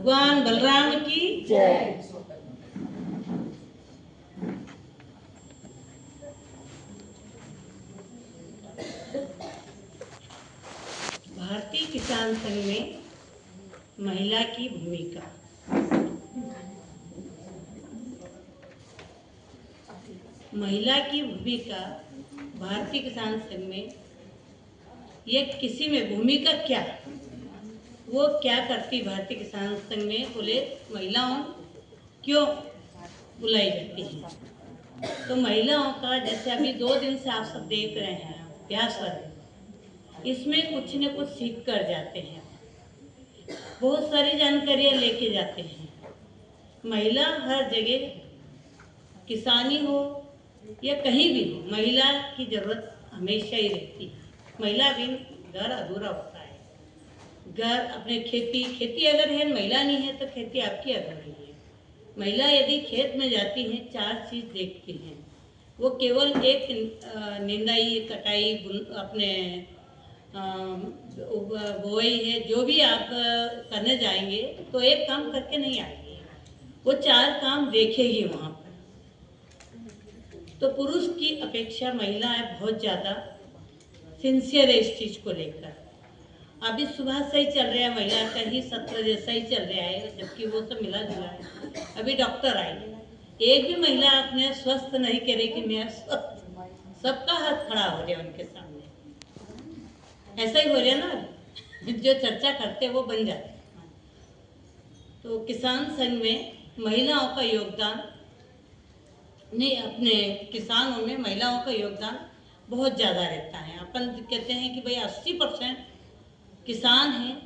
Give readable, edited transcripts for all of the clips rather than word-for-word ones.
भगवान बलराम की जय। भारतीय किसान संघ में महिला की भूमिका। महिला की भूमिका भारतीय किसान संघ में, ये किसी में भूमिका क्या, वो क्या करती भारतीय किसान संघ में, बोले महिलाओं क्यों बुलाई जाती है। तो महिलाओं का जैसे अभी 2 दिन से आप सब देख रहे हैं अभ्यास वर्ग, इसमें कुछ न कुछ सीख कर जाते हैं, बहुत सारी जानकारियाँ लेके जाते हैं। महिला हर जगह, किसानी हो या कहीं भी हो, महिला की जरूरत हमेशा ही रहती है। महिला बिन घर अधूरा होता है। घर अपने खेती अगर है, महिला नहीं है तो खेती आपकी अधूरी है। महिला यदि खेत में जाती हैं, 4 चीज़ देखती हैं। वो केवल एक निंदाई, कटाई, अपने बुआई है, जो भी आप करने जाएंगे तो एक काम करके नहीं आएंगे, वो 4 काम देखेगी वहाँ पर। तो पुरुष की अपेक्षा महिलाएं बहुत ज़्यादा सिंसियर है इस चीज़ को लेकर। अभी सुबह से ही चल रहा है, महिला का ही सत्र जैसा ही चल रहा है, जबकि वो सब मिला जुला है। अभी डॉक्टर आई, एक भी महिला अपने स्वस्थ नहीं करे कि मैं स्वस्थ, सबका हाथ खड़ा हो रहा है उनके सामने। ऐसा ही हो रहा ना, जो चर्चा करते हैं वो बन जाते हैं। तो किसान संघ में महिलाओं का योगदान नहीं, अपने किसानों में महिलाओं का योगदान बहुत ज़्यादा रहता है। अपन कहते हैं कि भाई 80% किसान हैं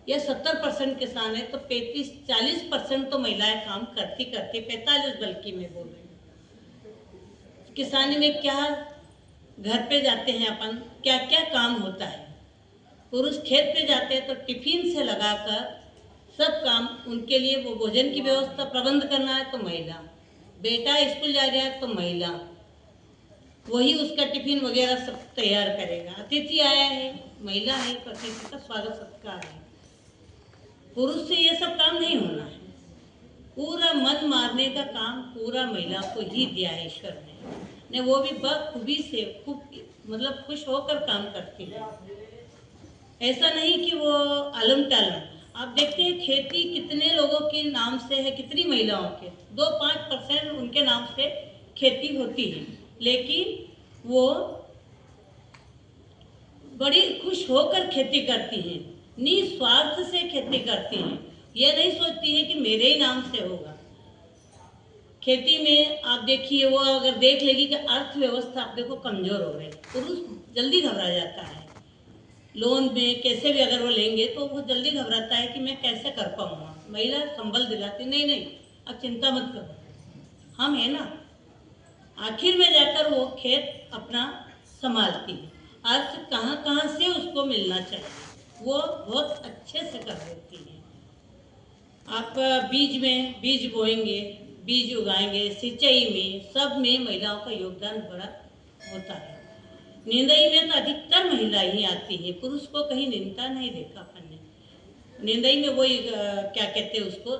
या 70% किसान है, तो 35-40% तो महिलाएं काम करती 45 बल्कि मैं बोल रही हूँ। किसानी में क्या, घर पे जाते हैं अपन, क्या क्या काम होता है। पुरुष खेत पे जाते हैं तो टिफिन से लगाकर सब काम उनके लिए, वो भोजन की व्यवस्था प्रबंध करना है तो महिला, बेटा स्कूल जा रहा है तो महिला वही उसका टिफिन वगैरह सब तैयार करेगा। अतिथि आया है, महिला है तो अतिथि का स्वागत सत्कार है। पुरुष से ये सब काम नहीं होना है। पूरा मन मारने का काम पूरा महिला को ही दिया है ईश्वर ने, वो भी बखूबी से, खूब मतलब खुश होकर काम करती है। ऐसा नहीं कि वो आलम टालम। आप देखते हैं खेती कितने लोगों के नाम से है, कितनी महिलाओं के, 2-5% उनके नाम से खेती होती है, लेकिन वो बड़ी खुश होकर खेती करती हैं, निस्वार्थ से खेती करती हैं। ये नहीं सोचती है कि मेरे ही नाम से होगा। खेती में आप देखिए, वो अगर देख लेगी कि अर्थव्यवस्था आप देखो कमजोर हो रही है, पुरुष जल्दी घबरा जाता है। लोन में कैसे भी अगर वो लेंगे तो वो जल्दी घबराता है कि मैं कैसे कर पाऊँगा। महिला संभल दिलाती, नहीं नहीं अब चिंता मत करो, हम है ना। आखिर में जाकर वो खेत अपना संभालती है। अर्थ कहाँ कहाँ से उसको मिलना चाहिए वो बहुत अच्छे से कर देती है। आप बीज बोएंगे, बीज उगाएंगे, सिंचाई में, सब में महिलाओं का योगदान बड़ा होता है। निंदाई में तो अधिकतर महिलाएं ही आती है, पुरुष को कहीं निंदा नहीं देखा अपन ने। निंदाई में वही क्या कहते हैं उसको,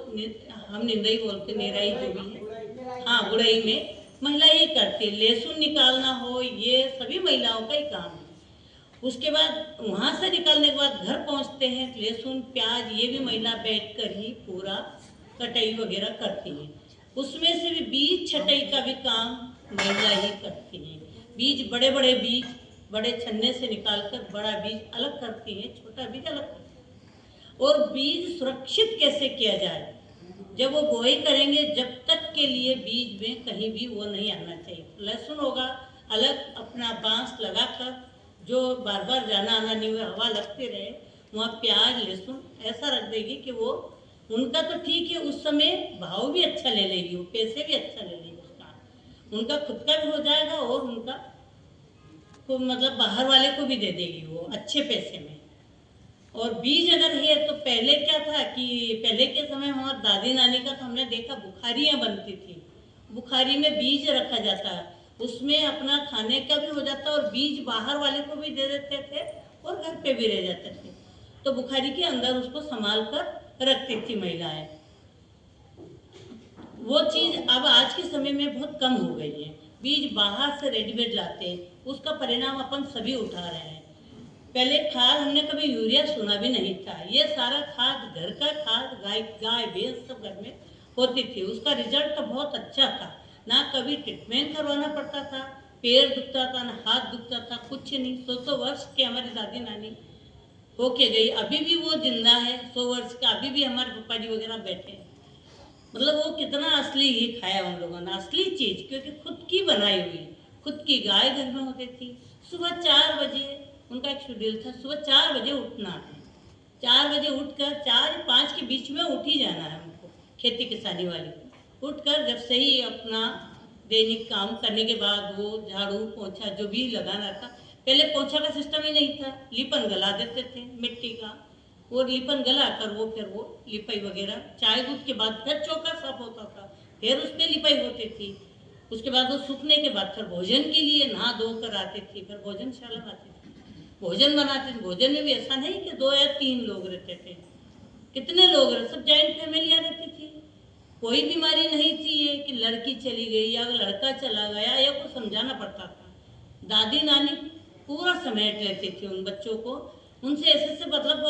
हम निंदाई बोलते, निराई जो भी है, हाँ गुड़ाई में महिला ही करती है। लहसुन निकालना हो, ये सभी महिलाओं का ही काम है। उसके बाद वहाँ से निकालने के बाद घर पहुँचते हैं, लहसुन प्याज ये भी महिला बैठकर ही पूरा कटाई वगैरह करती है। उसमें से भी बीज छटाई का भी काम महिला ही करती है। बीज, बड़े बड़े बीज बड़े छन्ने से निकालकर बड़ा बीज अलग करती है, छोटा बीज अलग करती है। और बीज सुरक्षित कैसे किया जाए, जब वो बुआई करेंगे जब तक के लिए बीज में कहीं भी वो नहीं आना चाहिए। लहसुन होगा अलग, अपना बांस लगाकर जो बार बार जाना आना नहीं हुआ, हवा लगती रहे, वहाँ प्याज लहसुन ऐसा रख देगी कि वो, उनका तो ठीक है उस समय भाव भी अच्छा ले लेगी, वो पैसे भी अच्छा ले लेगी, उसका उनका खुद का भी हो जाएगा और उनका को मतलब बाहर वाले को भी दे देगी वो अच्छे पैसे में। और बीज अगर है तो पहले क्या था कि पहले के समय हमारे दादी नानी का तो हमने देखा बुखारियाँ बनती थी, बुखारी में बीज रखा जाता, उसमें अपना खाने का भी हो जाता और बीज बाहर वाले को भी दे देते थे और घर पे भी रह जाते थे। तो बुखारी के अंदर उसको संभाल कर रखती थी महिलाएं। वो चीज़ अब आज के समय में बहुत कम हो गई है। बीज बाहर से रेडीमेड लाते हैं, उसका परिणाम अपन सभी उठा रहे हैं। पहले खाद हमने कभी यूरिया सुना भी नहीं था। ये सारा खाद घर का खाद, गाय भैंस सब घर में होती थी। उसका रिजल्ट तो बहुत अच्छा था, ना कभी ट्रीटमेंट करवाना पड़ता था, पैर दुखता था ना हाथ दुखता था, कुछ नहीं। 100 वर्ष के हमारी दादी नानी होके गई, अभी भी वो जिंदा है 100 वर्ष का, अभी भी हमारे पप्पा जी वगैरह बैठे हैं। मतलब वो कितना असली ही खाया उन लोगों ने, असली चीज, क्योंकि खुद की बनाई हुई, खुद की गाय घर में होती थी। सुबह 4 बजे उनका एक शेड्यूल था, सुबह 4 बजे उठना है। 4 बजे उठकर 4-5 के बीच में उठ ही जाना है उनको, खेती किसानी वाली को। उठकर जब सही अपना दैनिक काम करने के बाद वो झाड़ू पोछा जो भी लगाना था, पहले पोछा का सिस्टम ही नहीं था, लिपन गला देते थे मिट्टी का। वो लिपन गला कर वो फिर वो लिपाई वगैरह, चाय दूध के बाद फिर चौका साफ होता था, फिर उस पर लिपाई होती थी। उसके बाद वो सूखने के बाद फिर भोजन के लिए नहा धो कर आती थी, फिर भोजनशाला आती थी, भोजन बनाते थे। भोजन में भी ऐसा नहीं कि 2 या 3 लोग रहते थे, कितने लोग रहते, सब जॉइंट फैमिलियाँ रहती थी। कोई बीमारी नहीं थी ये कि लड़की चली गई या लड़का चला गया या कुछ समझाना पड़ता था। दादी नानी पूरा समेट लेती थी उन बच्चों को। उनसे ऐसे से मतलब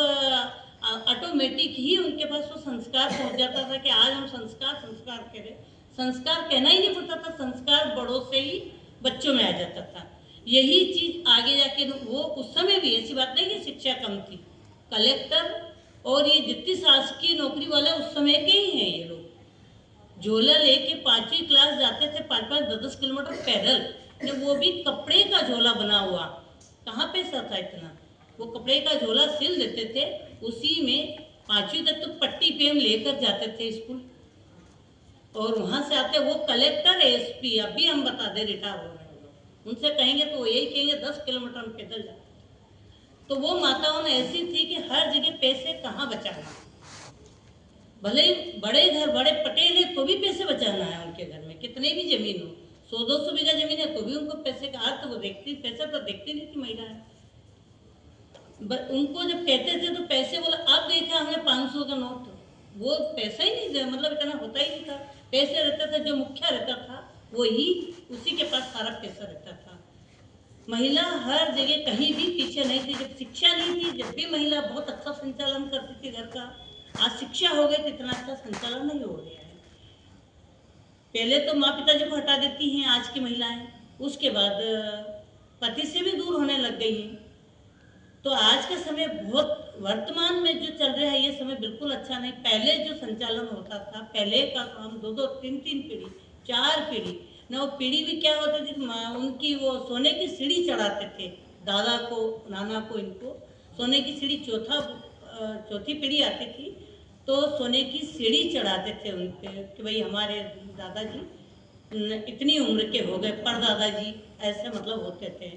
ऑटोमेटिक ही उनके पास वो संस्कार पहुंच जाता था कि आज हम संस्कार करें। संस्कार कहना ही नहीं पड़ता था, संस्कार बड़ों से ही बच्चों में आ जाता था। यही चीज आगे जाके वो उस समय भी, ऐसी बात नहीं कि शिक्षा कम थी, कलेक्टर और ये जितनी शासकीय नौकरी वाले उस समय के ही हैं ये लोग। झोला लेके 5वीं क्लास जाते थे, 5-5 10-10 किलोमीटर पैदल, वो भी कपड़े का झोला बना हुआ। कहाँ पैसा था इतना, वो कपड़े का झोला सिल देते थे, उसी में 5वीं तक तो पट्टी पे हम लेकर जाते थे स्कूल। और वहां से आते वो कलेक्टर एसपी, अभी हम बता दे रिटायर हो रहे हैं, उनसे कहेंगे तो वो यही कहेंगे 10 किलोमीटर हम पैदल जाते। तो वो माताओं ने ऐसी थी कि हर जगह पैसे कहाँ बचाना, भले ही बड़े घर बड़े पटेल है तो भी पैसे बचाना है उनके घर में, कितने भी जमीन हो, 100-200 बीघा जमीन है तो भी उनको पैसे का अर्थ वो देखती, पैसा तो देखती नहीं थी महिलाएं। उनको जब कहते थे तो पैसे बोला, अब देखा हमने 500 का नोट, वो पैसा ही नहीं, मतलब इतना होता ही नहीं था। पैसे रहता था, जो मुखिया रहता था वही, उसी के पास सारा पैसा रहता था। महिला हर जगह कहीं भी पीछे नहीं थी। जब शिक्षा नहीं थी, जब भी महिला बहुत अच्छा संचालन करती थी घर का। आज शिक्षा हो गई तो इतना अच्छा संचालन नहीं हो गया है। पहले तो माँ पिताजी को हटा देती हैं आज की महिलाएं, उसके बाद पति से भी दूर होने लग गई हैं। तो आज का समय बहुत, वर्तमान में जो चल रहा है ये समय बिल्कुल अच्छा नहीं। पहले जो संचालन होता था, पहले का काम 2-2 3-3 पीढ़ी 4 पीढ़ी ना, वो पीढ़ी भी क्या होती थी, उनकी वो सोने की सीढ़ी चढ़ाते थे, दादा को नाना को, इनको सोने की सीढ़ी, चौथी पीढ़ी आती थी तो सोने की सीढ़ी चढ़ाते थे उन पे कि भाई हमारे दादाजी इतनी उम्र के हो गए, परदादाजी ऐसे मतलब होते थे,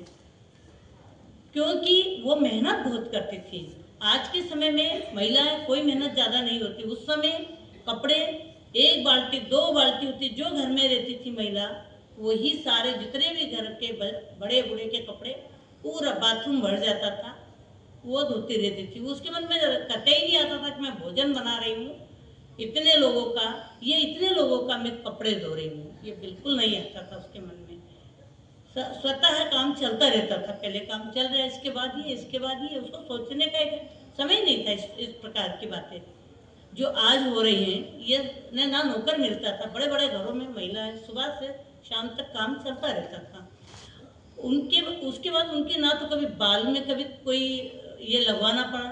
क्योंकि वो मेहनत बहुत करती थी। आज के समय में महिलाएं कोई मेहनत ज़्यादा नहीं होती। उस समय कपड़े 1 बाल्टी 2 बाल्टी होती, जो घर में रहती थी महिला वही सारे जितने भी घर के बड़े बूढ़े के कपड़े, पूरा बाथरूम भर जाता था, वो धोती रहती थी। उसके मन में कतई नहीं आता था कि मैं भोजन बना रही हूँ इतने लोगों का, ये इतने लोगों का मैं कपड़े धो रही हूँ, ये बिल्कुल नहीं आता था उसके मन में। स्वतः काम चलता रहता था, पहले काम चल रहा है, इसके बाद ये, इसके बाद ये, उसको सोचने का एक समय नहीं था। इस प्रकार की बातें जो आज हो रही हैं, ये ना नौकर मिलता था। बड़े बड़े घरों में महिलाएं सुबह से शाम तक काम चलता रहता था उनके। उसके बाद उनके ना तो कभी बाल में कभी कोई ये लगवाना पड़ा,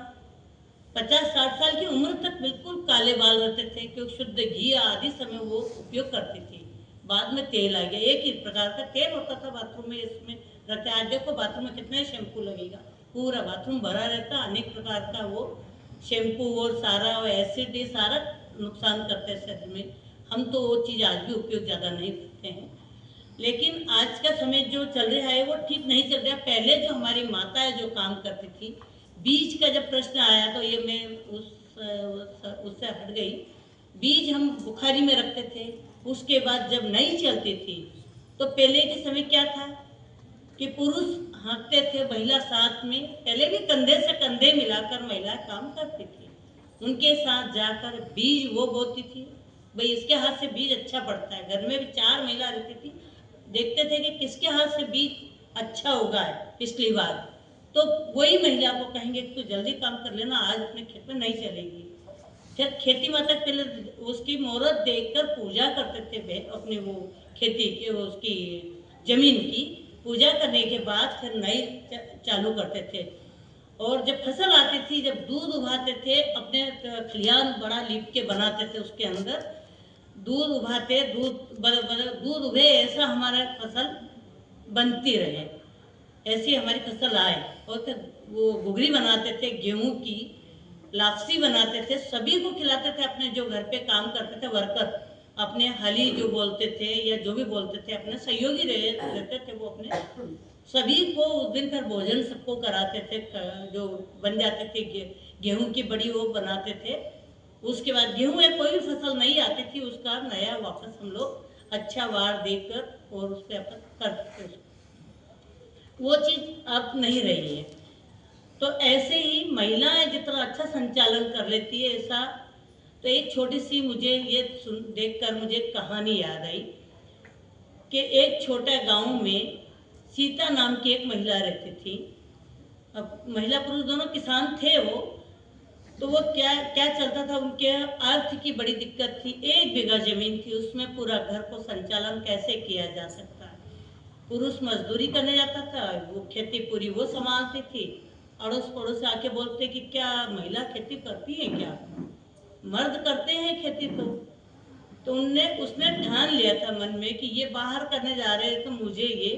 50-60 साल की उम्र तक बिल्कुल काले बाल रहते थे, क्योंकि शुद्ध घी आदि समय वो उपयोग करती थी। बाद में तेल आ गया, एक ही प्रकार का तेल होता था बाथरूम में, इसमें रहता है। आज देखो बाथरूम में कितना शैम्पू लगेगा, पूरा बाथरूम भरा रहता, अनेक प्रकार का वो शैम्पू और सारा एसिड, ये सारा नुकसान करते हैं शरीर में। हम तो वो चीज़ आज भी उपयोग ज़्यादा नहीं करते हैं। लेकिन आज का समय जो चल रहा है वो ठीक नहीं चल रहा। पहले जो हमारी माताएं जो काम करती थी, बीज का जब प्रश्न आया तो ये मैं उससे हट गई। बीज हम बुखारी में रखते थे, उसके बाद जब नहीं चलती थी तो पहले के समय क्या था कि पुरुष हाँकते थे, महिला साथ में, पहले भी कंधे से कंधे मिलाकर महिला काम करती थी। उनके साथ जाकर बीज वो बोती थी। भाई इसके हाथ से बीज अच्छा पड़ता है। घर में भी 4 महिला रहती थी, देखते थे कि किसके हाथ से बीज अच्छा उगा है पिछली बार, तो वही महिला को कहेंगे कि तू जल्दी काम कर लेना, आज अपने खेत में नहीं चलेगी। फिर खेती माता पहले उसकी मुहूर्त देखकर पूजा करते थे वे अपने वो खेती के उसकी जमीन की पूजा करने के बाद फिर नई चालू करते थे। और जब फसल आती थी, जब दूध उभाते थे, अपने खलियान बड़ा लीप के बनाते थे, उसके अंदर दूध उभाते, दूध उभे, ऐसा हमारा फसल बनती रहे, ऐसी हमारी फसल आए। और फिर वो घुघरी बनाते थे, गेहूं की लापसी बनाते थे, सभी को खिलाते थे। अपने जो घर पे काम करते थे वर्कर, अपने हली जो बोलते थे या जो भी बोलते थे, अपने सहयोगी रहते थे, वो अपने सभी को उस दिन फिर भोजन सबको कराते थे। जो बन जाते थे गेहूं की बड़ी वो बनाते थे। उसके बाद गेहूं या कोई भी फसल नहीं आती थी, उसका नया वापस हम लोग अच्छा वार देकर और उस पर अपन करते थे। वो चीज़ अब नहीं रही है। तो ऐसे ही महिलाएं जितना अच्छा संचालन कर लेती है ऐसा। तो एक छोटी सी मुझे ये देखकर मुझे कहानी याद आई कि एक छोटे गांव में सीता नाम की एक महिला रहती थी। अब महिला पुरुष दोनों किसान थे वो। तो वो क्या क्या चलता था, उनके अर्थ की बड़ी दिक्कत थी। 1 बीघा जमीन थी, उसमें पूरा घर को संचालन कैसे किया जा सकता है। पुरुष मजदूरी करने जाता था, वो खेती पूरी वो संभालती थी। अड़ोस पड़ोस आके बोलते कि क्या महिला खेती करती है क्या, मर्द करते हैं खेती। तो उसने ठान लिया था मन में कि ये बाहर करने जा रहे हैं, तो मुझे ये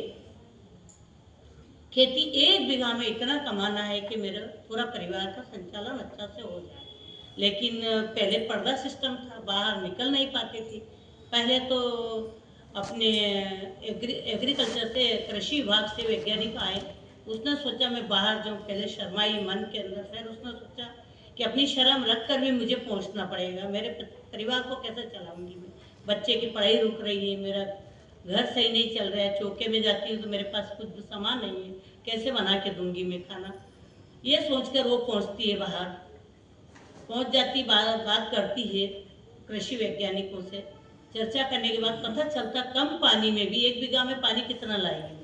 खेती 1 बीघा में इतना कमाना है कि मेरा पूरा परिवार का संचालन अच्छा से हो जाए। लेकिन पहले पर्दा सिस्टम था, बाहर निकल नहीं पाती थी। पहले तो अपने एग्रीकल्चर से, कृषि विभाग से वैज्ञानिक आए। उसने सोचा मैं बाहर जाऊँ, पहले शर्माई मन के अंदर। फिर उसने सोचा कि अपनी शर्म रख कर भी मुझे पहुँचना पड़ेगा, मेरे परिवार को कैसे चलाऊँगी मैं, बच्चे की पढ़ाई रुक रही है, मेरा घर सही नहीं चल रहा है, चौके में जाती हूँ तो मेरे पास कुछ सामान नहीं है, कैसे बना के दूंगी मैं खाना। ये सोचकर वो पहुँचती है बाहर, पहुँच जाती, बात करती है कृषि वैज्ञानिकों से। चर्चा करने के बाद पता चलता कम पानी में भी, 1 बीघा में पानी कितना लाएगी,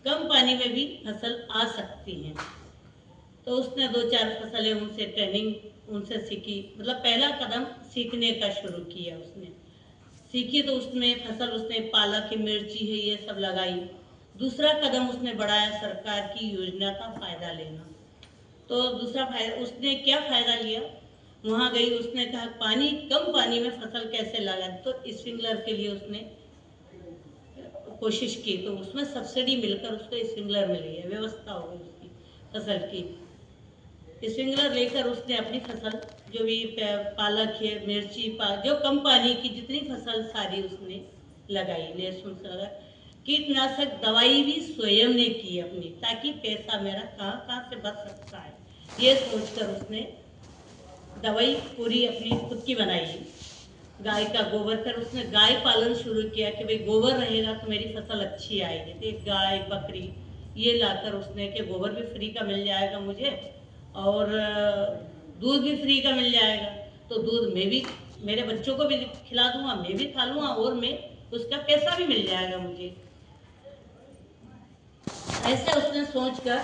कम पानी में भी फसल आ सकती है। तो उसने 2-4 फसलें उनसे ट्रेनिंग उनसे सीखी। मतलब पहला कदम सीखने का शुरू किया उसने। सीखी तो उसमें फसल उसने पालक की मिर्ची है ये सब लगाई। दूसरा कदम उसने बढ़ाया सरकार की योजना का फ़ायदा लेना। तो दूसरा फायदा उसने क्या फ़ायदा लिया, वहाँ गई, उसने कहा पानी कम पानी में फसल कैसे लगाए। तो स्प्रिंकलर के लिए उसने कोशिश की, तो उसमें सब्सिडी मिलकर उसको स्प्रिंकलर मिल गया, व्यवस्था हो गई उसकी फसल की। स्प्रिंकलर लेकर उसने अपनी फसल जो भी पालक है, मिर्ची, जो कम पानी की जितनी फसल सारी उसने लगाई, लहसुन से लगा। कीटनाशक दवाई भी स्वयं ने की अपनी, ताकि पैसा मेरा कहाँ कहाँ से बच सकता है, ये सोचकर उसने दवाई पूरी अपनी खुद की बनाई। गाय का गोबर, कर उसने गाय पालन शुरू किया कि भाई गोबर रहेगा तो मेरी फसल अच्छी आएगी। तो गाय बकरी ये लाकर उसने कि गोबर भी फ्री का मिल जाएगा मुझे और दूध भी फ्री का मिल जाएगा। तो दूध मैं भी मेरे बच्चों को भी खिला दूंगा, मैं भी खा लूँगा और मैं उसका पैसा भी मिल जाएगा मुझे। ऐसे उसने सोचकर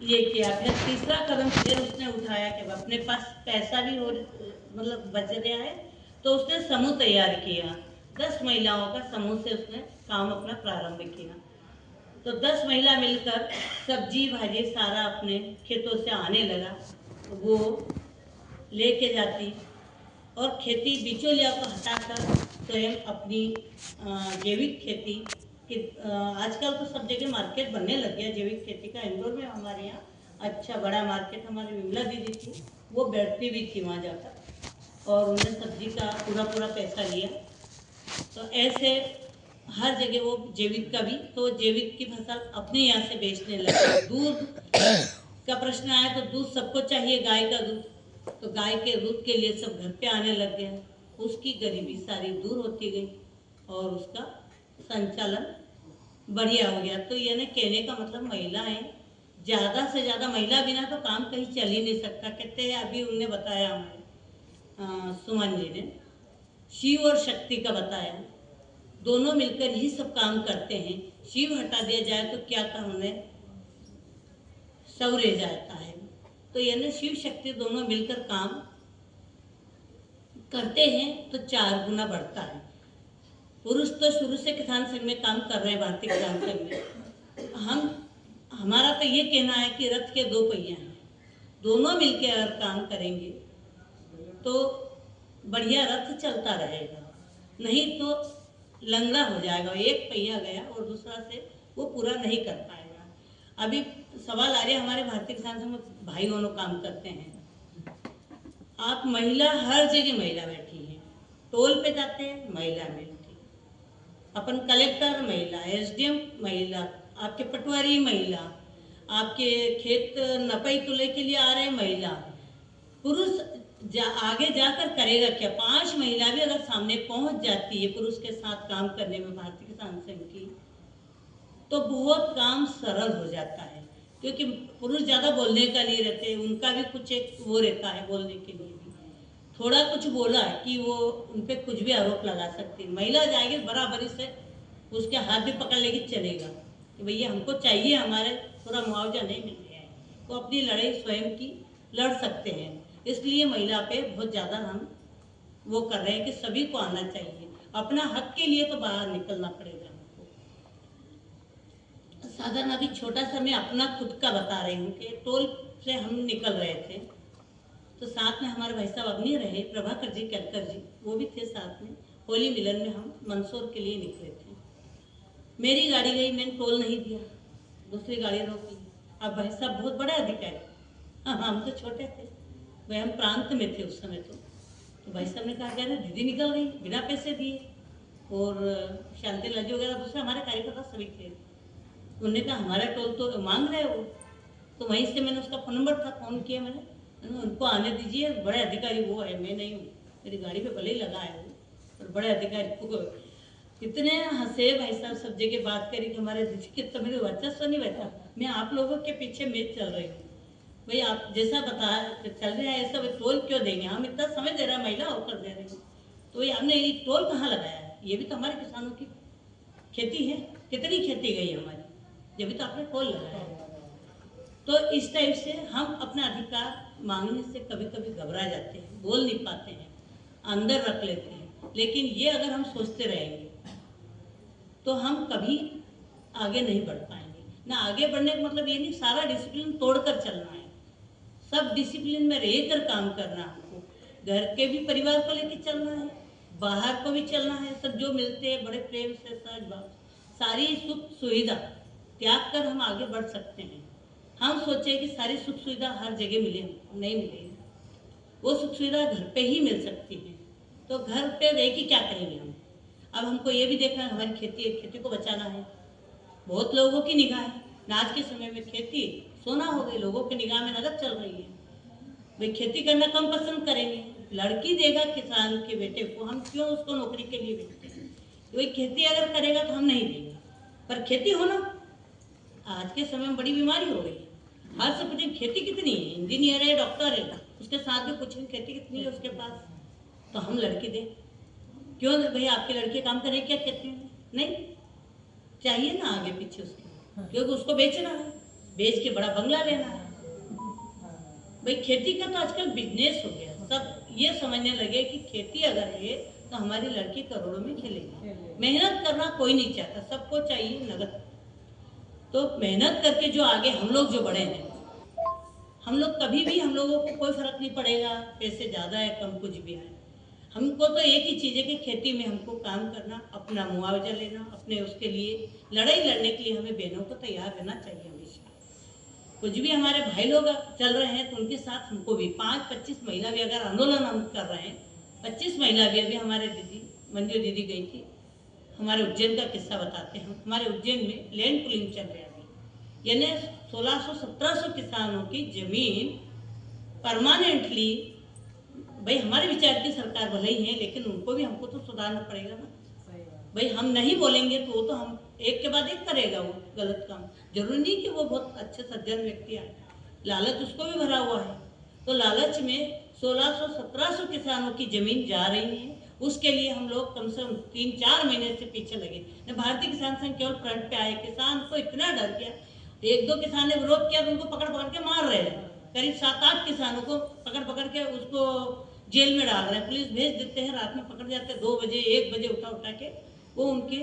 ये किया। फिर तीसरा कदम फिर उसने उठाया कि अपने पास पैसा भी हो, मतलब बच गया है, तो उसने समूह तैयार किया। 10 महिलाओं का समूह से उसने काम अपना प्रारंभ किया। तो 10 महिला मिलकर सब्जी भाजी सारा अपने खेतों से आने लगा, वो लेके जाती और खेती बिचौलिया को हटाकर स्वयं अपनी जैविक खेती कि आजकल तो सब जगह मार्केट बनने लग गया जैविक खेती का। इंदौर में हमारे यहाँ अच्छा बड़ा मार्केट, हमारी विमला दीदी थी वो बैठती भी थी वहाँ जाकर, और उन्होंने सब्जी का पूरा पैसा लिया। तो ऐसे हर जगह वो जैविक का भी, तो जैविक की फसल अपने यहाँ से बेचने लगे। दूध का प्रश्न आया तो दूध सबको चाहिए, गाय का दूध, तो गाय के दूध के लिए सब घर पे आने लग गए। उसकी गरीबी सारी दूर होती गई और उसका संचालन बढ़िया हो गया। तो यानी कहने का मतलब महिलाएं ज़्यादा से ज़्यादा महिला बिना तो काम कहीं चल ही नहीं सकता। कहते हैं अभी उनने बताया हमारे सुमन जी ने शिव और शक्ति का बताया, दोनों मिलकर ही सब काम करते हैं। शिव हटा दिया जाए तो क्या काम है, सब रह जाता है। तो यानी शिव शक्ति दोनों मिलकर काम करते हैं तो 4 गुना बढ़ता है। पुरुष तो शुरू से किसान संघ में काम कर रहे हैं, भारतीय किसान संघ में। हमारा तो ये कहना है कि रथ के 2 पहिए हैं, दोनों मिलकर अगर काम करेंगे तो बढ़िया रथ चलता रहेगा, नहीं तो लंगड़ा हो जाएगा। एक पहिया गया और दूसरा से वो पूरा नहीं कर पाएगा। अभी सवाल आ रहा है, हमारे भारतीय किसान संघ में भाई दोनों काम करते हैं। आप महिला, हर जगह महिला बैठी है, टोल पे जाते हैं महिला मिलती, अपन कलेक्टर महिला, एसडीएम महिला, आपके पटवारी महिला, आपके खेत नपाई तुले के लिए आ रहे महिला। पुरुष आगे जाकर करेगा क्या? 5 महिला भी अगर सामने पहुंच जाती है पुरुष के साथ काम करने में भारतीय किसान संघ की, तो बहुत काम सरल हो जाता है। क्योंकि पुरुष ज़्यादा बोलने का नहीं रहते, उनका भी कुछ एक वो रहता है बोलने के लिए भी। थोड़ा कुछ बोला कि वो उन पर कुछ भी आरोप लगा सकती है। महिला जाएगी बराबरी से, उसके हाथ भी पकड़ लेगी, चलेगा कि भैया हमको चाहिए, हमारे पूरा मुआवजा नहीं मिल रहा है। वो अपनी लड़ाई स्वयं की लड़ सकते हैं। इसलिए महिला पे बहुत ज़्यादा हम वो कर रहे हैं कि सभी को आना चाहिए। अपना हक के लिए तो बाहर निकलना पड़ेगा हमको। साधारण अभी छोटा सा मैं अपना खुद का बता रही हूँ कि टोल से हम निकल रहे थे तो साथ में हमारे भाई साहब अब नहीं रहे, प्रभाकर जी कैलकर जी, वो भी थे साथ में। होली मिलन में हम मंदसौर के लिए निकले थे। मेरी गाड़ी गई, मैंने टोल नहीं दिया, दूसरी गाड़ी रोक ली। अब भाई साहब बहुत बड़ा अधिकारी, हाँ हम तो छोटे थे भाई, हम प्रांत में थे उस समय। तो भाई साहब ने कहा कि अरे दीदी निकल गई बिना पैसे दिए, और शांति लाजी वगैरह दूसरे हमारे कार्यकर्ता सभी थे। उन्होंने कहा हमारा टोल तो मांग रहे हो। तो वहीं से मैंने उसका फ़ोन नंबर था, फ़ोन किया मैंने, उनको आने दीजिए, बड़े अधिकारी वो है, मैं नहीं हूँ, मेरी गाड़ी पे भले ही लगा है वो, और बड़े अधिकारी को इतने हंसे भाई साहब, सब जगह बात करी कि हमारे दीदी तो मेरे वर्चस्व नहीं बैठा, मैं आप लोगों के पीछे मैं चल रही हूँ भाई, आप जैसा बता चल रहे हैं ऐसा टोल क्यों देंगे, हम इतना समय दे रहे हैं, महिला होकर दे रहे हैं, तो ये हमने ये टोल कहाँ लगाया है? ये भी तो हमारे किसानों की खेती है, कितनी खेती गई हमारी, ये भी तो आपने टोल लगाया है। तो इस टाइप से हम अपना अधिकार मांगने से कभी कभी घबरा जाते हैं, बोल नहीं पाते हैं, अंदर रख लेते हैं। लेकिन ये अगर हम सोचते रहेंगे तो हम कभी आगे नहीं बढ़ पाएंगे। ना आगे बढ़ने का मतलब ये नहीं सारा डिसिप्लिन तोड़कर चलना है, सब डिसिप्लिन में रहकर काम करना है। हमको घर के भी परिवार को लेकर चलना है, बाहर को भी चलना है, सब जो मिलते हैं बड़े प्रेम से सहज भाव, सारी सुख सुविधा त्याग कर हम आगे बढ़ सकते हैं। हम सोचे कि सारी सुख सुविधा हर जगह मिले, नहीं मिलेगी। वो सुख सुविधा घर पे ही मिल सकती है, तो घर पे रह के क्या करेंगे हम? अब हमको ये भी देखना है, हमारी खेती को बचाना है। बहुत लोगों की निगाह है, आज के समय में खेती सोना हो गई, लोगों की निगाह में नजर चल रही है। भाई खेती करना कम पसंद करेंगे, लड़की देगा किसान के बेटे को, हम क्यों उसको नौकरी के लिए भेजते हैं? वही खेती अगर करेगा तो हम नहीं देंगे। पर खेती होना आज के समय में बड़ी बीमारी हो गई है। हर से पूछे खेती कितनी है, इंजीनियर है, डॉक्टर है, उसके साथ भी पूछें खेती कितनी है उसके पास, तो हम लड़की दें। क्यों भाई आपकी लड़की काम करे क्या खेती में? नहीं चाहिए ना आगे पीछे उसके, क्योंकि उसको बेचना है, बेच के बड़ा बंगला लेना है। भाई खेती का तो आजकल बिजनेस हो गया, सब ये समझने लगे कि खेती अगर है तो हमारी लड़की करोड़ों में खेलेगी। मेहनत करना कोई नहीं चाहता, सबको चाहिए नगद। तो मेहनत करके जो आगे हम लोग जो बढ़े हैं, हम लोग कभी भी, हम लोगों को कोई फर्क नहीं पड़ेगा पैसे ज़्यादा है कम कुछ भी है। हमको तो एक ही चीज़ है कि खेती में हमको काम करना, अपना मुआवजा लेना, अपने उसके लिए लड़ाई लड़ने के लिए हमें बहनों को तैयार रहना चाहिए हमेशा। कुछ भी हमारे भाई लोग चल रहे हैं तो उनके साथ हमको भी 5-25 महिला भी अगर आंदोलन हम कर रहे हैं, 25 महिला भी, अभी हमारे दीदी मंजू दीदी गई थी, हमारे उज्जैन का किस्सा बताते हैं। हमारे उज्जैन में लैंड पुलिंग चल रही है, यानी 1600-1700 किसानों की जमीन परमानेंटली, भाई हमारे विचार की सरकार भले ही है लेकिन उनको भी हमको तो सुधारना पड़ेगा ना। भाई हम नहीं बोलेंगे तो वो तो हम एक के बाद एक करेगा वो गलत काम। जरूरी नहीं कि वो बहुत अच्छे सज्जन व्यक्ति आए, लालच उसको भी भरा हुआ है। तो लालच में 1600-1700 किसानों की जमीन जा रही है। उसके लिए हम लोग कम से कम 3-4 महीने से पीछे लगे। भारतीय किसान संघ केवल फ्रंट पे आए, किसान को इतना डर गया, 1-2 किसान ने विरोध किया तो उनको पकड़ पकड़ के मार रहे हैं। करीब 7-8 किसानों को पकड़ पकड़ के उसको जेल में डाल रहे हैं, पुलिस भेज देते हैं, रात में पकड़ जाते हैं, 2 बजे 1 बजे उठा उठा के वो उनके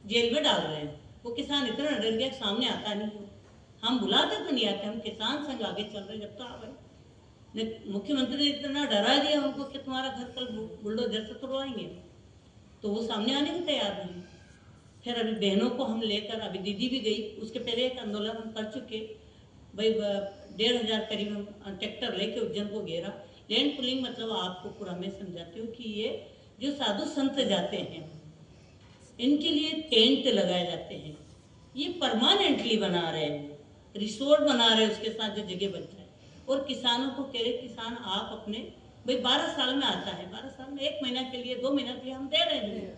जेल में डाल रहे हैं। वो किसान इतना डर गया, सामने आता नहीं हो। हम बुलाते तो नहीं आते, हम किसान संग आगे चल रहे, जब तो आ गए। मुख्यमंत्री ने इतना डरा दिया उनको कि तुम्हारा घर कल बुलडोजर से तोड़वाएंगे, तो वो सामने आने को तैयार नहीं। फिर अभी बहनों को हम लेकर, अभी दीदी भी गई, उसके पहले एक आंदोलन हम कर चुके भाई, 1500 करीब हम ट्रैक्टर लेके उज्जैन को घेरा। लैंड पुलिंग मतलब आपको पूरा मैं समझाती हूँ कि ये जो साधु संत जाते हैं इनके लिए टेंट लगाए जाते हैं, ये परमानेंटली बना रहे हैं, रिसोर्ट बना रहे हैं, उसके साथ जो जगह बच जाए। और किसानों को कह रहे किसान आप अपने भाई 12 साल में आता है, 12 साल में 1 महीना के लिए 2 महीना के लिए हम दे रहे हैं,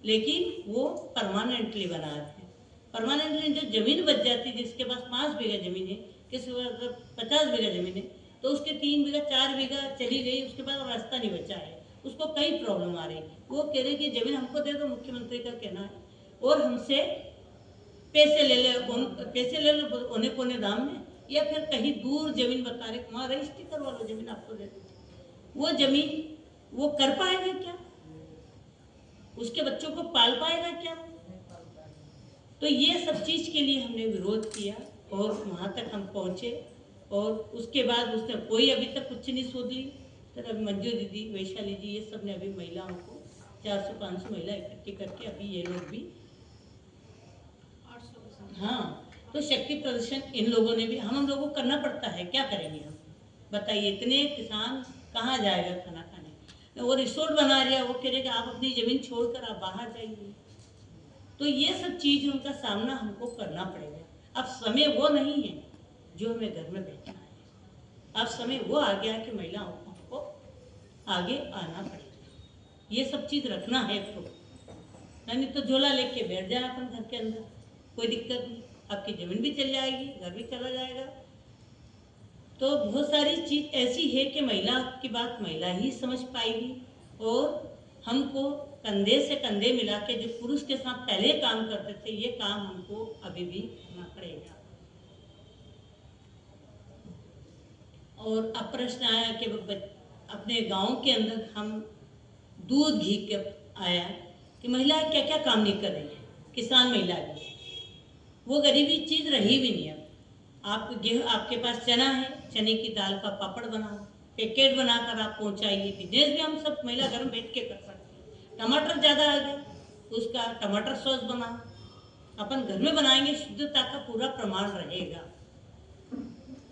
लेकिन वो परमानेंटली बना रहे हैं। परमानेंटली जो जमीन बच जाती है, जिसके पास 5 बीघा जमीन है, किसी अगर 50 बीघा जमीन है तो उसके 3 बीघा 4 बीघा चली गई, उसके बाद रास्ता नहीं बचा है, उसको कई प्रॉब्लम आ रही। वो कह रहे कि जमीन हमको दे दो, मुख्यमंत्री का कहना है, और हमसे पैसे ले लो औने पौने दाम में, या फिर कहीं दूर जमीन बता रहे वहाँ रजिस्ट्री करवा लो, जमीन आपको दे दो। वो जमीन वो कर पाएगा क्या? उसके बच्चों को पाल पाएगा क्या? तो ये सब चीज के लिए हमने विरोध किया और वहाँ तक हम पहुँचे, और उसके बाद उसने कोई अभी तक कुछ नहीं सोच ली। फिर अभी मंजू दीदी, वैशाली जी, ये सब ने अभी महिलाओं को 400-500 महिला इकट्ठी करके अभी ये लोग भी 800, हाँ, तो शक्ति प्रदर्शन इन लोगों ने भी, हम लोगों को करना पड़ता है, क्या करेंगे हम बताइए? इतने किसान कहाँ जाएगा खाना खाने? वो रिसोर्ट बना रहा, वो कह रहे कि आप अपनी ज़मीन छोड़कर आप बाहर जाइए। तो ये सब चीज़ उनका सामना हमको करना पड़ेगा। अब समय वो नहीं है जो हमें घर में बैठना है, अब समय वो आ गया कि महिलाओं को आगे आना पड़ेगा। ये सब चीज़ रखना है, तो नहीं तो झोला लेके बैठ जाए अपन घर के अंदर, कोई दिक्कत नहीं, आपकी ज़मीन भी चल जाएगी, घर भी चला जाएगा। तो बहुत सारी चीज़ ऐसी है कि महिला की बात महिला ही समझ पाएगी, और हमको कंधे से कंधे मिला के जो पुरुष के साथ पहले काम करते थे, ये काम हमको अभी भी करना पड़ेगा। और अब प्रश्न आया कि अपने गांव के अंदर हम दूध घी के आया कि महिलाएं क्या क्या काम नहीं कर रही है, किसान महिला भी, वो गरीबी चीज़ रही भी नहीं। अब आप गेहूँ, आपके पास चना है, चने की दाल का पापड़ बनाओ, पैकेट बनाकर आप पहुंचाइए। बिजनेस भी हम सब महिला घर में बैठ के कर सकते हैं। टमाटर ज़्यादा आ गया, उसका टमाटर सॉस बनाओ, अपन घर में बनाएंगे, शुद्धता का पूरा प्रमाण रहेगा।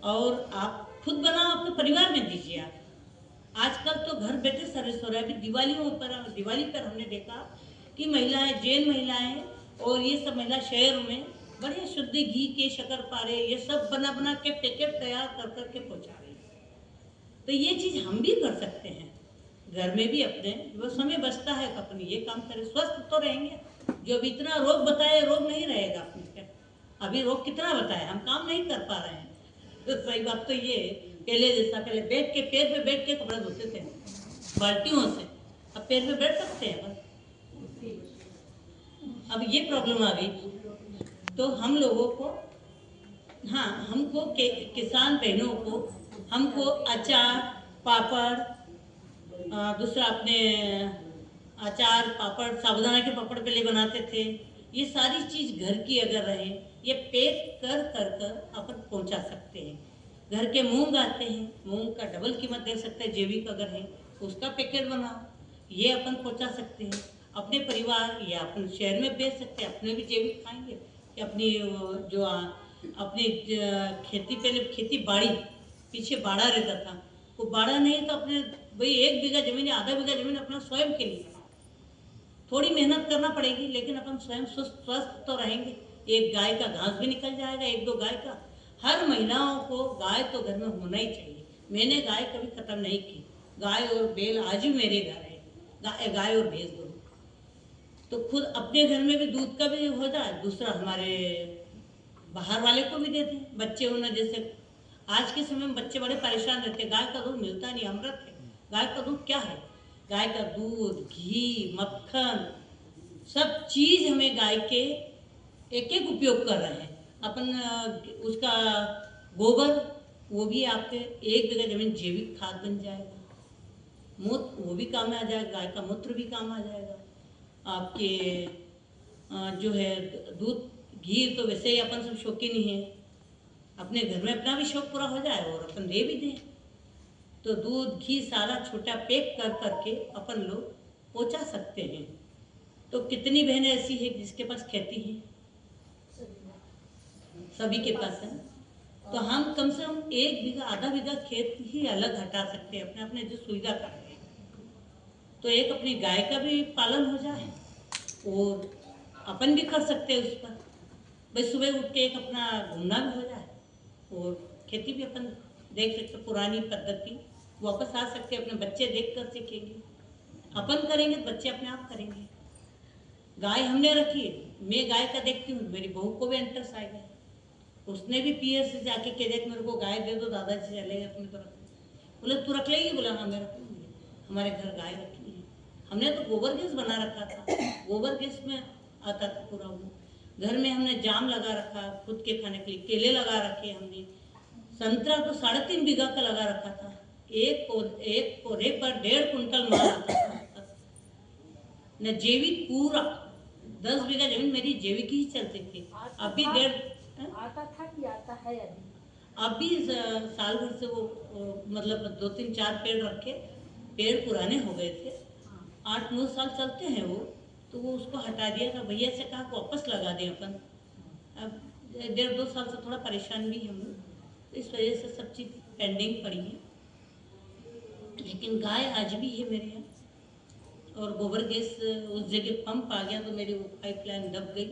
और आप खुद बनाओ, अपने परिवार में दीजिए। आप आजकल तो घर बैठे सर्विस हो रहा है। अभी दिवाली पर हमने देखा कि महिलाएं, जैन महिलाएं और ये सब महिला शहर में बड़े शुद्ध घी के शक्करपारे ये सब बना बना के पैकेट तैयार कर करके पहुंचा रही है। तो ये चीज़ हम भी कर सकते हैं घर में भी, अपने वो समय बचता है तो अपन ये काम करें, स्वस्थ तो रहेंगे। जो अभी इतना रोग बताए, रोग नहीं रहेगा अपने पे। अभी रोग कितना बताए, हम काम नहीं कर पा रहे हैं। तो सही बात तो ये, पहले जैसा पहले बैठ के पैर पे बैठ के कपड़ा धोते थे बाल्टियों से, अब पैर पे बैठ सकते हैं बस। अब ये प्रॉब्लम आ गई। तो हम लोगों को, हाँ, हमको किसान बहनों को, हमको अचार पापड़, दूसरा अपने अचार पापड़, साबुदाना के पापड़ पहले बनाते थे, ये सारी चीज़ घर की अगर रहे, ये पैक कर कर कर अपन पहुंचा सकते हैं। घर के मूंग आते हैं, मूंग का डबल कीमत दे सकते हैं, जैविक अगर है उसका पैकेट बनाओ, ये अपन पहुंचा सकते हैं अपने परिवार, या अपन शहर में बेच सकते हैं, अपने भी जैविक खाएंगे। अपनी जो अपनी खेती, पहले खेती बाड़ी, पीछे बाड़ा रहता था, वो बाड़ा नहीं तो अपने भाई 1 बीघा जमीन या आधा बीघा जमीन अपना स्वयं के लिए, थोड़ी मेहनत करना पड़ेगी लेकिन अपन स्वयं स्वस्थ तो रहेंगे। एक गाय का घास भी निकल जाएगा, 1-2 गाय का। हर महिलाओं को गाय तो घर में होना ही चाहिए। मैंने गाय कभी खत्म नहीं की, गाय और बैल आज भी मेरे घर है, गाय और भैंस दोनों। तो खुद अपने घर में भी दूध का भी हो जाए, दूसरा हमारे बाहर वाले को भी देते हैं। बच्चे होना, जैसे आज के समय में बच्चे बड़े परेशान रहते हैं, गाय का दूध मिलता नहीं, अमृत है। गाय का दूध क्या है? गाय का दूध, घी, मक्खन, सब चीज़ हमें गाय के एक एक उपयोग कर रहे हैं अपन। उसका गोबर, वो भी आपके 1 बीघा जमीन जैविक खाद बन जाएगा। मूत्र वो भी काम में आ जाएगा, गाय का मूत्र भी काम आ जाएगा। आपके जो है दूध, घी तो वैसे ही अपन सब शौकीन ही है, अपने घर में अपना भी शौक पूरा हो जाए और अपन दे भी दें। तो दूध, घी सारा छोटा पैक कर करके अपन लोग पहुँचा सकते हैं। तो कितनी बहनें ऐसी है जिसके पास खेती है? सभी के पास है। तो हम कम से कम 1 बीघा, आधा बीघा खेत ही अलग हटा सकते हैं अपने अपने जो सुविधा करते हैं। तो एक अपनी गाय का भी पालन हो जाए और अपन भी कर सकते हैं उस पर। भाई सुबह उठ के एक अपना घूमना भी हो जाए और खेती भी अपन देख सकते, पुरानी पद्धति वापस आ सकते, अपने बच्चे देख कर सीखेंगे। अपन करेंगे तो बच्चे अपने आप करेंगे। गाय हमने रखी है, मैं गाय का देखती हूँ, मेरी बहू को भी इंटरेस्ट आएगा। उसने भी पीएस से जाके कह दिया कि मेरे को गाय दे दो, दादाजी चलेगा, तुम्हें तो रख। बोले तू रख लेगी? बोला हाँ मैं रखूँगी, हमारे घर गाय रखी है। हमने तो गोबर गैस बना रखा था, गोबर गैस में आता था पूरा वो। घर में हमने जाम लगा रखा खुद के खाने के लिए, केले लगा रखे हमने, संतरा तो 3.5 बीघा का लगा रखा था। एक कोरे पर 1.5 कुंटल माल आता था न। जैविक पूरा 10 बीघा जमीन मेरी जैविक ही चलती थी। अभी 1.5 आता था कि आता है अभी साल भर से वो मतलब 2-3-4 पेड़ रखे, पेड़ पुराने हो गए थे, 8-9 साल चलते हैं वो, तो वो उसको हटा दिया था। भैया से कहा वापस लगा दें अपन। अब 1.5-2 साल से थोड़ा परेशान भी हम लोग, तो इस वजह से सब चीज़ पेंडिंग पड़ी है। लेकिन गाय आज भी है मेरे यहाँ। और गोबर गैस उस जगह पंप आ गया तो मेरी वो पाइपलाइन दब गई,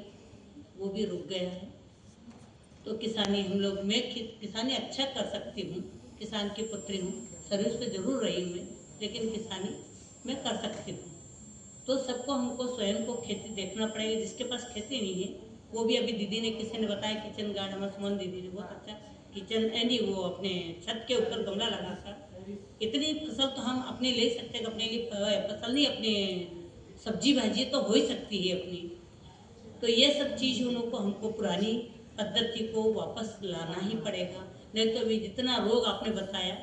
वो भी रुक गया है। तो किसानी हम लोग, मैं किसानी अच्छा कर सकती हूँ, किसान की पुत्री हूँ, सर्विस पे जरूर रही हूँ मैं, लेकिन किसानी मैं कर सकती हूँ। तो सबको हमको स्वयं को खेती देखना पड़ेगा। जिसके पास खेती नहीं है वो भी, अभी दीदी ने किसी ने बताया किचन गार्डन, हमारे सुमन दीदी ने बहुत अच्छा किचन यानी वो अपने छत के ऊपर गमला लगा कर इतनी फसल तो हम अपने ले सकते हैं। अपने लिए फसल नहीं, अपने सब्जी भाजी तो हो ही सकती है अपनी। तो ये सब चीज़ उन लोगों को हमको पुरानी पद्धति को वापस लाना ही पड़ेगा। नहीं तो भी जितना रोग आपने बताया,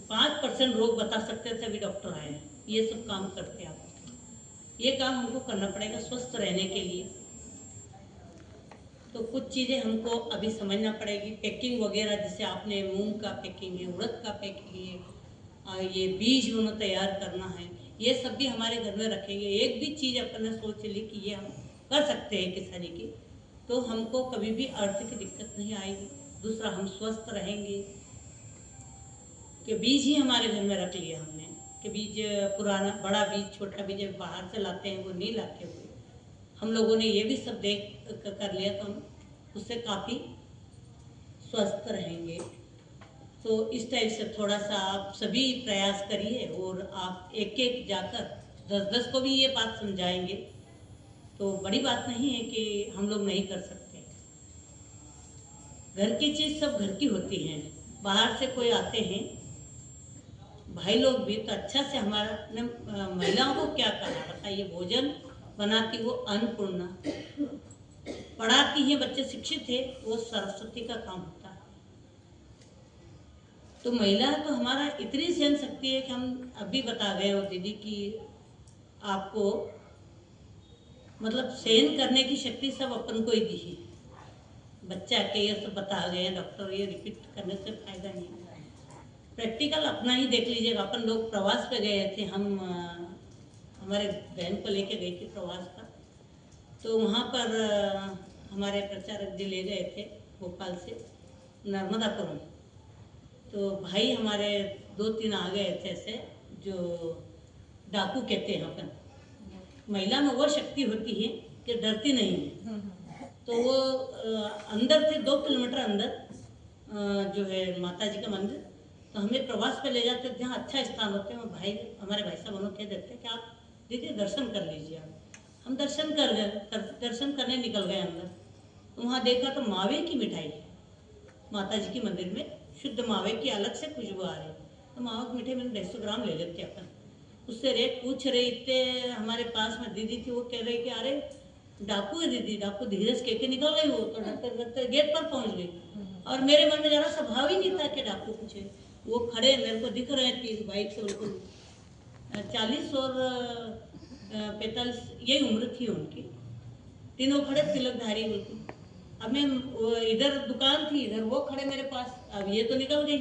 5% रोग बता सकते थे, अभी डॉक्टर आए हैं, ये सब काम करते हैं आप। ये काम हमको करना पड़ेगा स्वस्थ रहने के लिए। तो कुछ चीज़ें हमको अभी समझना पड़ेगी, पैकिंग वगैरह, जैसे आपने मूंग का पैकिंग है, उड़द का पैकिंग है, ये बीज उन्हें तैयार करना है, ये सब भी हमारे घर में रखेंगे। एक भी चीज़ अपन ने सोच ली कि ये हम कर सकते हैं किसानी की, तो हमको कभी भी आर्थिक दिक्कत नहीं आएगी। दूसरा, हम स्वस्थ रहेंगे कि बीज ही हमारे घर में रख लिया हमने, कि बीज पुराना, बड़ा बीज, छोटा बीज बाहर से लाते हैं वो नहीं लाते हुए हम लोगों ने ये भी सब देख कर लिया, तो हम उससे काफ़ी स्वस्थ रहेंगे। तो इस टाइप से थोड़ा सा आप सभी प्रयास करिए, और आप एक एक जाकर 10-10 को भी ये बात समझाएंगे तो बड़ी बात नहीं है कि हम लोग नहीं कर सकते। घर की चीज़ सब घर की होती हैं, बाहर से कोई आते हैं भाई लोग भी, तो अच्छा से हमारा महिलाओं को क्या करना बताइए। भोजन बनाती वो अन्नपूर्णा, पढ़ाती है बच्चे शिक्षित है, वो सरस्वती का काम होता है। तो महिला तो हमारा इतनी सहन शक्ति है कि हम अभी बता गए हो दीदी कि आपको मतलब सहन करने की शक्ति सब अपन को ही दी है। बच्चा के ये सब बता गए हैं डॉक्टर, ये रिपीट करने से फायदा नहीं है। प्रैक्टिकल अपना ही देख लीजिएगा। अपन लोग प्रवास पे गए थे, हम हमारे बहन को लेके गई थी प्रवास पर, तो वहाँ पर हमारे प्रचारक जी ले गए थे भोपाल से नर्मदापुरम। तो भाई हमारे 2-3 आ गए थे ऐसे, जो डाकू कहते हैं अपन। महिला में वो शक्ति होती है कि डरती नहीं है। तो वो अंदर थे, 2 किलोमीटर अंदर जो है माता जी का मंदिर। तो हमें प्रवास पे ले जाते, जहाँ अच्छा स्थान होते हैं, वो भाई हमारे भाई साहब उन्होंने कह देते हैं कि आप दीदी दर्शन कर लीजिए। आप हम दर्शन करने निकल गए अंदर। तो वहाँ देखा तो मावे की मिठाई है, माता जी के मंदिर में शुद्ध मावे की अलग से खुशबू आ रही। तो मावा की मिठाई मैंने 150 ग्राम ले लेते अपन। उससे रेट पूछ रहे, इतने हमारे पास में दीदी थी, वो कह रही कि अरे डाकू है दीदी, डाकू धीरे से के निकल गई। वो तो डरते गेट पर पहुंच गई। और मेरे मन में जरा सा भाव ही नहीं था कि डाकू पूछे। वो खड़े मेरे को दिख रहे हैं 30 बाइक से, बिल्कुल 40 और 45 यही उम्र थी उनकी। तीनों खड़े तिलकधारी बिल्कुल। अब मैं इधर दुकान थी, इधर वो खड़े मेरे पास। अब ये तो निकल गई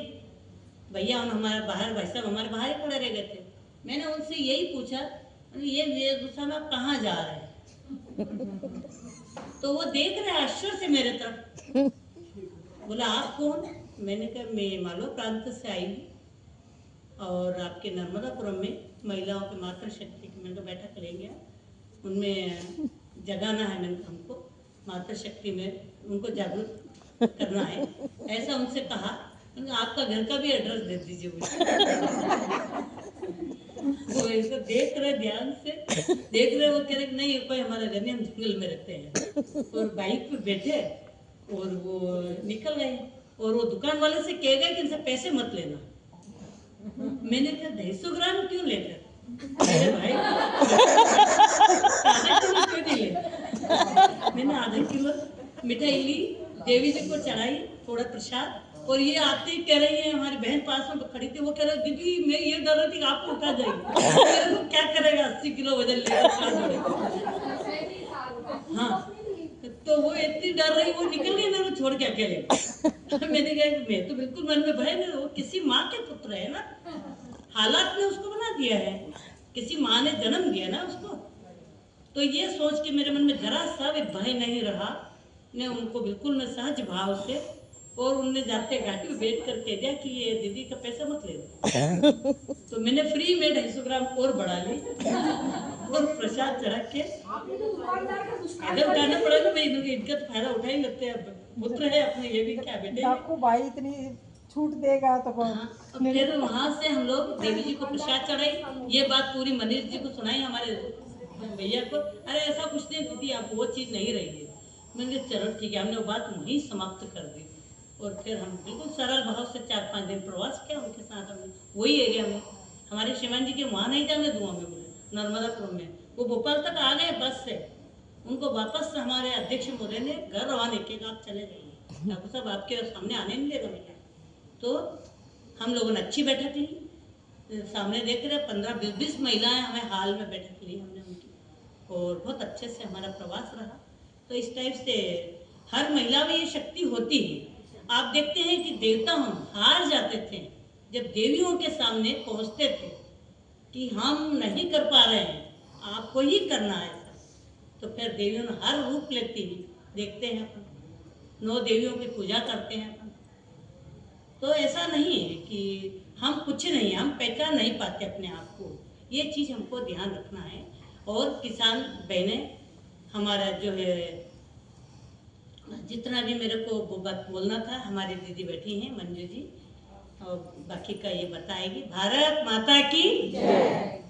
भैया, हम हमारे बाहर, भाई साहब हमारे बाहर ही खड़े रह गए थे। मैंने उनसे यही पूछा, ये वेशभूषा में आप कहाँ जा रहे हैं? तो वो देख रहे आश्चर्य से मेरे तरफ। बोला आप कौन? मैंने कहा मैं मालवा प्रांत से आई हूँ और आपके नर्मदापुरम में महिलाओं के मातृशक्ति की मैंने बैठक लेंगे, उनमें जगाना है मैंने हमको, मातृशक्ति में उनको जागरूक करना है, ऐसा उनसे कहा। आपका घर का भी एड्रेस दे दीजिए मुझे। वो ऐसा देख रहे, ध्यान से देख रहे। वो कह रहे नहीं कोई हमारा घर नहीं, हम जंगल में रहते हैं। और बाइक पे बैठे और वो निकल गए। और वो दुकान वाले से कह गए कि इनसे पैसे मत लेना। मैंने कहा 250 ग्राम क्यों लेकर? मेरे भाई आधा किलो क्यों नहीं ले? मैंने आधा किलो मिठाई ली, देवी जी को चढ़ाई, थोड़ा प्रसाद। और ये आते ही कह रही है, हमारी बहन पास में खड़ी थी, वो कह रही दीदी मैं ये डर रही थी कि आपको उठा जाएगी। तो क्या करेगा, 80 किलो वजन लेकर? हाँ, तो वो इतनी डर रही, वो निकल गई मेरे को छोड़ के अकेले। मैंने कहा मैं तो बिल्कुल मन में भय नहीं, वो किसी माँ के पुत्र है ना, हालात ने उसको बना दिया है, किसी माँ ने जन्म दिया ना उसको। तो ये सोच के मेरे मन में जरा सा भी भय नहीं रहा। मैं उनको बिल्कुल मैं सहज भाव से, और उनने जाते गाड़ी में बैठ कर कह दिया कि ये दीदी का पैसा मत ले दो। तो मैंने फ्री में 250 ग्राम और बढ़ा ली और प्रसाद चढ़ा के अगर जाना पड़ेगा, मैं इनका तो फायदा उठा ही लेते हैं, पुत्र है अपने, ये भी क्या बेटे आपको भाई इतनी छूट देगा तो हाँ। फिर वहाँ से हम लोग देवी जी को प्रसाद चढ़ाई। ये बात पूरी मनीष जी को सुनाई, हमारे भैया को। अरे ऐसा कुछ नहीं दीदी, आप वो चीज़ नहीं रही है। मैंने कहा चलो ठीक है, हमने वो बात वहीं समाप्त कर दी। और फिर हम बिल्कुल सरल भाव से 4-5 दिन प्रवास किया उनके साथ। हमने वही एरिया में, हमारे शिवान जी के वहाँ नहीं जाने दुआ में, बोले नर्मदापुरम में। वो भोपाल तक आ गए बस से। उनको वापस हमारे अध्यक्ष महोदय ने घर रवाना किया, आप चले जाइए, डॉक्टर साहब आपके सामने आने नहीं देगा बेटा। तो हम लोगों ने अच्छी बैठक ली, सामने देख रहे 15-20 महिलाएं हमें हाल में बैठक ली हमने उनकी, और बहुत अच्छे से हमारा प्रवास रहा। तो इस टाइप से हर महिला में ये शक्ति होती है। आप देखते हैं कि देवता हम हार जाते थे जब देवियों के सामने पहुंचते थे कि हम नहीं कर पा रहे हैं, आपको ही करना है। तो फिर देवियों ने हर रूप लेती है, देखते हैं अपन 9 देवियों की पूजा करते हैं अपन। तो ऐसा नहीं है कि हम कुछ नहीं, हम पहचान नहीं पाते अपने आप को, ये चीज़ हमको ध्यान रखना है। और किसान बहनें, हमारा जो है जितना भी मेरे को वो बात बोलना था, हमारी दीदी बैठी हैं मंजू जी, और बाकी का ये बताएगी। भारत माता की जय।